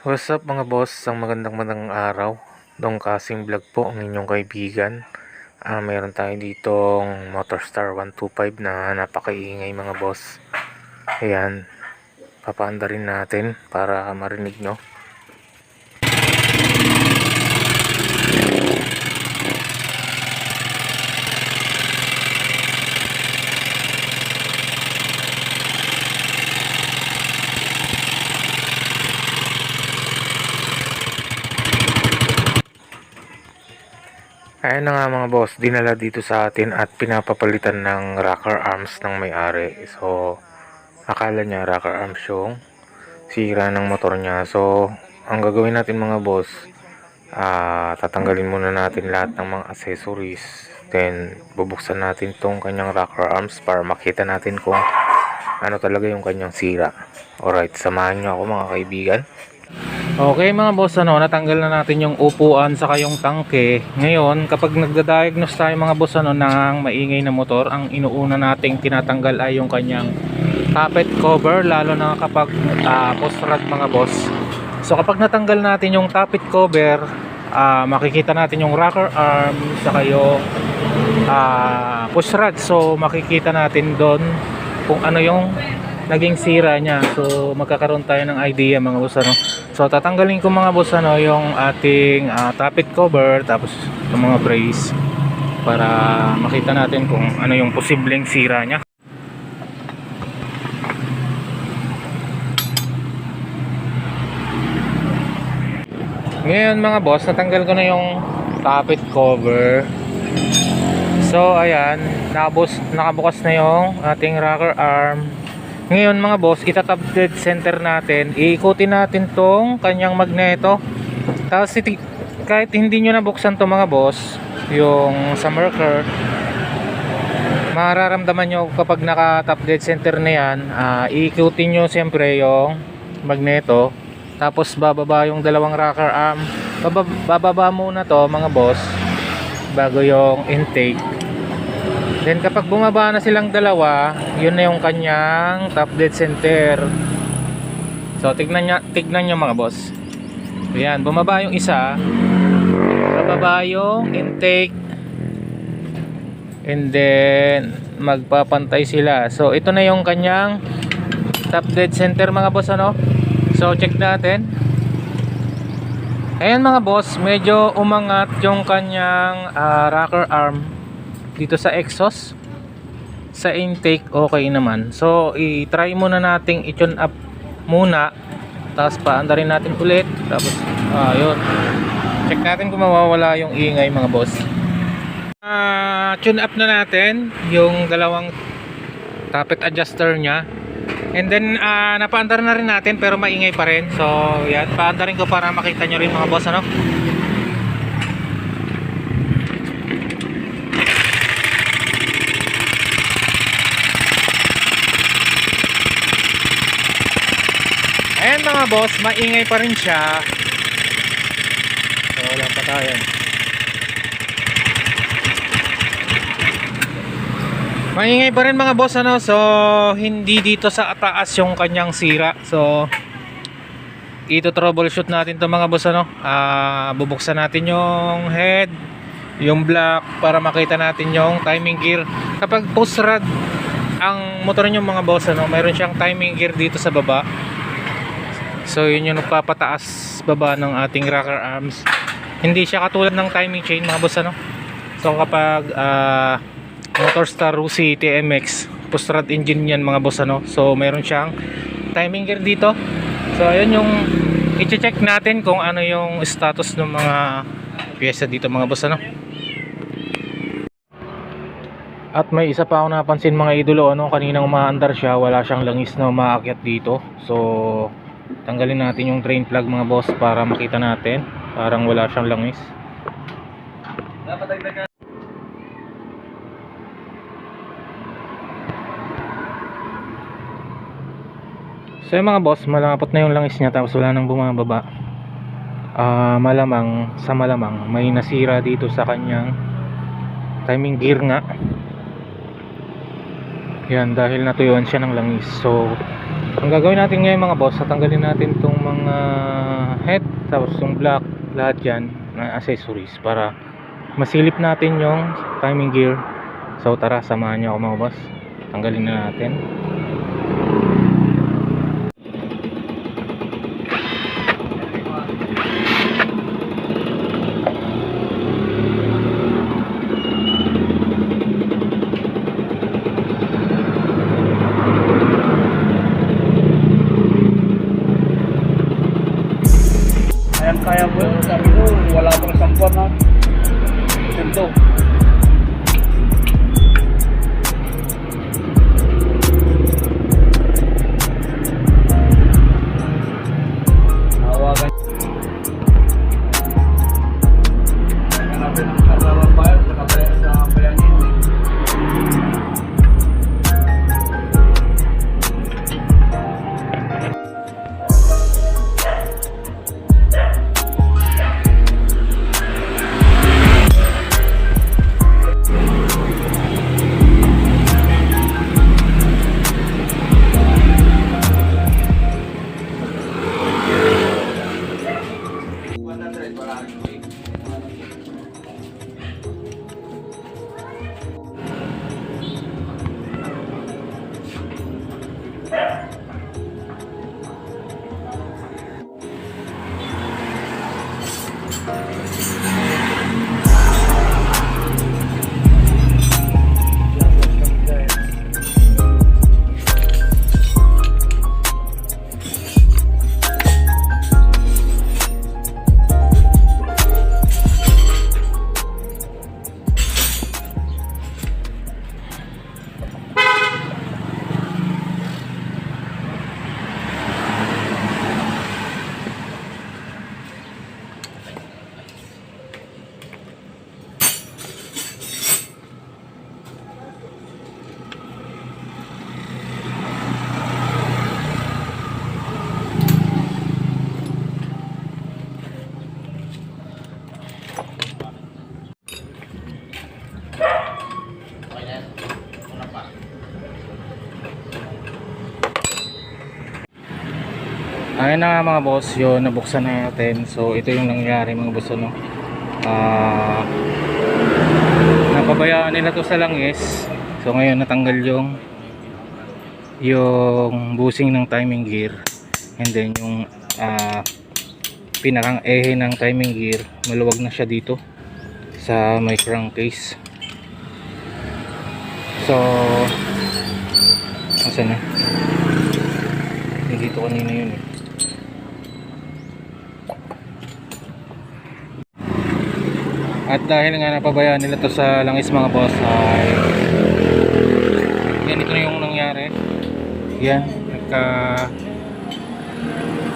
What's up mga boss? Ang magandang araw. Dong Kasing Vlog po ang inyong kaibigan. Meron tayo ditong Motorstar 125 na napakaingay mga boss. Ayan, papaanda rin natin para marinig nyo. Ayan na nga mga boss, dinala dito sa atin at pinapapalitan ng rocker arms ng may-ari. So, akala niya rocker arms yung sira ng motor niya. So, ang gagawin natin mga boss, tatanggalin muna natin lahat ng mga accessories. Then, bubuksan natin tong kanyang rocker arms para makita natin kung ano talaga yung kanyang sira. Alright, samahan nyo ako mga kaibigan. Okay mga boss, natanggal na natin yung upuan saka yung tangke. Ngayon, kapag nagda-diagnose tayo mga boss ng maingay na motor, ang inuuna nating tinatanggal ay yung kanyang tappet cover, lalo na kapag post rod mga boss. So kapag natanggal natin yung tappet cover, makikita natin yung rocker arm saka yung push rod. So makikita natin doon kung ano yung naging sira niya. So magkakaroon tayo ng idea mga boss. So tatanggalin ko mga boss yung ating tappet cover, tapos yung mga brace para makita natin kung ano yung posibleng sira niya. Ngayon mga boss, natanggal ko na yung tappet cover. So ayan, nakabukas na yung ating rocker arm. Ngayon mga boss, itatap dead center natin, iikutin natin tong kanyang magneto. Tapos kahit hindi nyo nabuksan to mga boss, yung sa marker, mararamdaman nyo kapag naka top dead center na yan, iikutin nyo siyempre yung magneto. Tapos bababa yung dalawang rocker arm, bababa muna to mga boss bago yung intake. Then kapag bumaba na silang dalawa, yun na yung kanyang top dead center. So tignan nyo mga boss. Ayan, bumaba yung isa, bababa yung intake, and then magpapantay sila. So ito na yung kanyang top dead center mga boss. So check natin. Ayan mga boss, medyo umangat yung kanyang rocker arm dito sa exhaust. Sa intake okay naman. So i-try muna nating i-tune up muna, tapos paanda rin natin ulit. Tapos yun, check natin kung mawawala yung ingay mga boss. Tune up na natin yung dalawang tappet adjuster nya, and then napaandar na rin natin pero maingay pa rin. So yan, paanda rin ko para makita nyo rin mga boss. Ayan mga boss, maingay pa rin siya. So wala pa tayo. Maingay pa rin mga boss. So hindi dito sa taas yung kanyang sira. So ito troubleshoot natin to mga boss. Bubuksan natin yung head, yung block para makita natin yung timing gear. Kapag post rod ang motor nyo mga boss, mayroon siyang timing gear dito sa baba. So yun yung nagpapataas baba ng ating rocker arms. Hindi siya katulad ng timing chain mga boss. So kapag Motorstar Rusi TMX post rod engine yan mga boss. So meron siyang timing gear dito. So ayun yung i-check natin kung ano yung status ng mga pyesa dito mga boss. At may isa pa ako napansin mga idolo, kaninang umaandar siya, wala siyang langis na umaakyat dito. So tanggalin natin yung drain plug mga boss para makita natin, parang wala siyang langis. So yung mga boss, malapot na yung langis niya, tapos wala nang bumababa. Malamang may nasira dito sa kanyang timing gear nga. Yan, dahil natuyuan siya ng langis. So Ang gagawin natin ngayon mga boss, tatanggalin natin tong mga head, tapos yung block, lahat yan na accessories para masilip natin yung timing gear. So tara, samahan niyo ako mga boss, tanggalin na natin. Kaya po yun, sabi ko, wala pang sampuan na. Ito. Hawakan. Hanapin ang kasama pa yun, sa bayangin. Ayun na nga mga boss, yun, nabuksan na natin. So ito yung nangyari mga boss, ano, napabayaan nila to sa langis. So ngayon natanggal yung busing ng timing gear, and then yung pinakang ehe ng timing gear, maluwag na siya dito sa may crankcase. So asan na? Dito kanina yun eh. At dahil nga napabayaan nila to sa langis mga boss, ay ganito na yung nangyari. Yan, nagka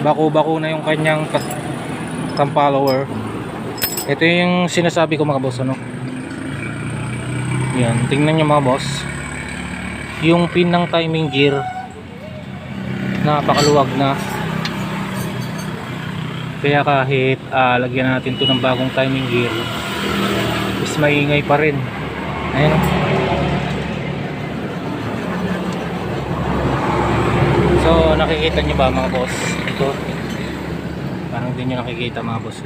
bako-bako na yung kanyang cam follower. Ito yung sinasabi ko mga boss, ano. Yan, tingnan nyo mga boss, yung pin ng timing gear napakaluwag na. Kaya kahit lagyan natin to ng bagong timing gear, is maingay pa rin. Ayan. So nakikita nyo ba mga boss? Ito, parang din nyo nakikita mga boss.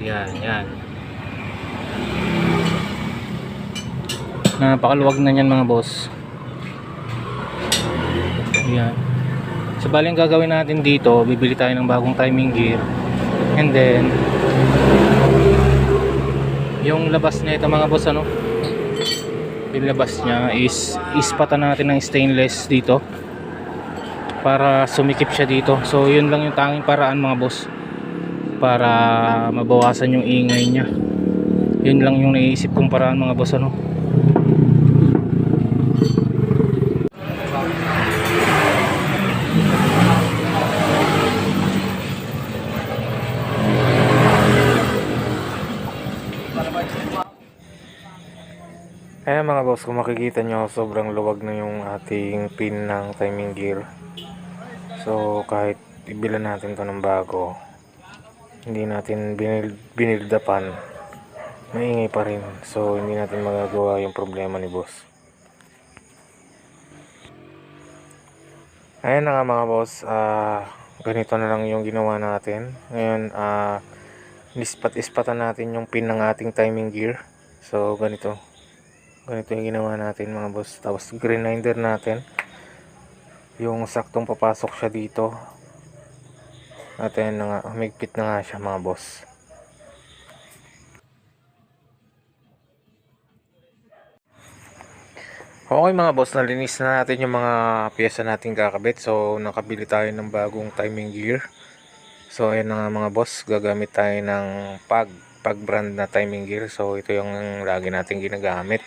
Yan, yan. Napakaluwag na yan mga boss. Yan. So bali ang gagawin natin dito, bibili tayo ng bagong timing gear, and then yung labas na ito mga boss, ano, ilabas niya is ispatan natin ng stainless dito para sumikip siya dito. So yun lang yung tanging paraan mga boss para mabawasan yung ingay niya. Yun lang yung naiisip kong paraan mga boss, ano. Ayan mga boss, kung makikita nyo, sobrang luwag na yung ating pin ng timing gear. So kahit ibilan natin to ng bago, hindi natin binildapan, maingay pa rin. So hindi natin magagawa yung problema ni boss. Ayan na nga mga boss, ganito na lang yung ginawa natin. Ngayon, nispat-ispatan natin yung pin ng ating timing gear. So ganito yung ginawa natin mga boss. Tapos grinder natin yung saktong papasok siya dito. At ayan na nga, humigpit na nga siya mga boss. Okay mga boss, nalinis na natin yung mga pyesa natin kakabit. So nakabili tayo ng bagong timing gear. So ayan na nga mga boss, gagamit tayo ng pag brand na timing gear. So ito yung lagi natin ginagamit.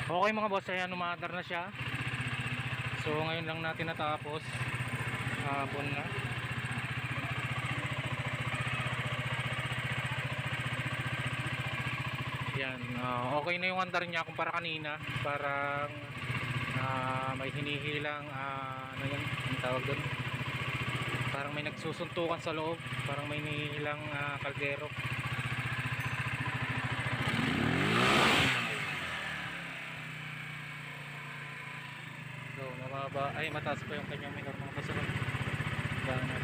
Okay mga boss, ayan umaandar na siya. So ngayon lang natin natapos. Hapon na. Yan, okay na yung andar niya kumpara kanina. Parang may hinihilang ano yan, ang tawag doon. Parang may nagsusuntukan sa loob. Parang may hinihilang kaldero. So mababa, ay mataas pa yung kanyang minor mga kasama. Ganun.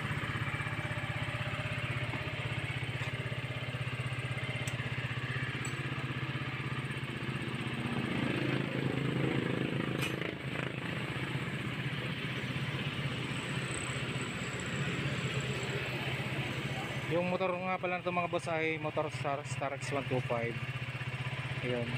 Yung motor nga pala nito mga boss ay motor Star X125. Ayun.